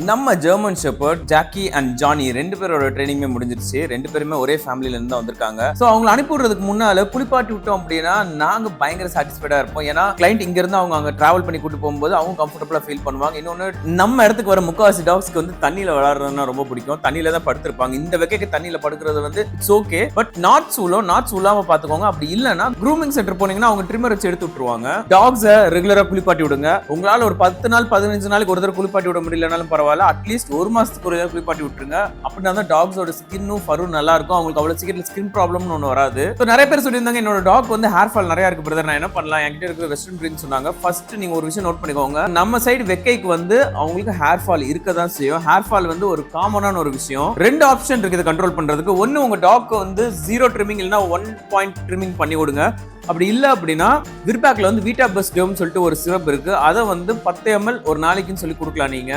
நம்ம German shepherd Jackie and Johnny ரெண்டு பேரோட ட்ரைனிங்கே முடிஞ்சிருச்சு. ரெண்டு பேருமே ஒரே ஃபேமிலில இருந்து தான் வந்திருக்காங்க. ஸோ அவங்களை அனுப்பி விடுறதுக்கு முன்னால குளிப்பாட்டி விட்டோம் அப்படின்னா நாங்க பயங்கர சாட்டிஸ்ஃபைடா இருப்போம். ஏன்னா கிளைண்ட் இங்க இருந்து அவங்க அங்க டிராவல் பண்ணி கூட்டு போகும்போது அவங்க கம்ஃபர்டபுளா ஃபீல் பண்ணுவாங்க. இன்னொன்னு நம்ம இடத்துக்கு வர முக்காவாசி டாக்ஸ்க்கு வந்து தண்ணியில விளையாடுறதுனா ரொம்ப பிடிக்கும். தண்ணியில தான் படுத்திருப்பாங்க. இந்த வெக்கைக்கு தண்ணியில படுக்கிறது வந்து இட்ஸ் ஓகே. பட் நாட்ஸ் உள்ளாம பாத்துக்கோங்க. அப்படி இல்லைன்னா க்ரூமிங் சென்டர் போனீங்கன்னா அவங்க ட்ரிம்மர் வச்சு எடுத்து விட்டுருவாங்க. டாக்ஸை ரெகுலரா குளிப்பாட்டி விடுங்க. உங்களால ஒரு 10 நாள் 15 நாளைக்கு ஒரு தடவை குளிப்பாட்டி விட முடியலனாலும் பரவாயில்ல, அட்லீஸ்ட் ஒரு மாசத்துக்கு ஒரு தடவை குளிப்பாட்டி விட்டுருங்க. அப்படின்னா தான் டாக்ஸோட ஸ்கின்னும் ஃபரும் நல்லா இருக்கும். அவங்களுக்கு அவ்வளவு சீக்கிரம் ஸ்கின் ப்ராப்ளம்னு ஒன்று வராது. ஸோ நிறைய பேர் சொல்லியிருந்தாங்க என்னோட டாக் வந்து ஹேர் ஃபால் நிறைய இருக்கு பிரதர், நான் என்ன பண்ணலாம், என்கிட்ட இருக்கிற வெஸ்டர்ன் பிரீட் சொன்னாங்க. ஃபர்ஸ்ட் நீங்க ஒரு விஷயம் நோட் பண்ணிக்கோங்க. நம்ம சைடு வெக்கைக்கு வந்து அவங்களுக்கு ஹேர் ஃபால் இருக்க தான் செய்யும். ஹேர் ஃபால் வந்து ஒரு காமனான ஒரு விஷயம். ரெண்டு ஆப்ஷன் இருக்குது கண்ட்ரோல் பண்றதுக்கு. ஒன்னு உங்க டாக் வந்து 0 ட்ரிமிங் இல்லைன்னா 1 பாயிண்ட் ட்ரிமிங் பண்ணி விடுங்க. அப்படி இல்லை அப்படின்னா விர்பேக்ல வந்து வீட்டா பெஸ்ட் சொல்லிட்டு ஒரு சிரப் இருக்கு. அதை வந்து 10 ml ஒரு நாளைக்குன்னு சொல்லி கொடுக்கலாம் நீங்க.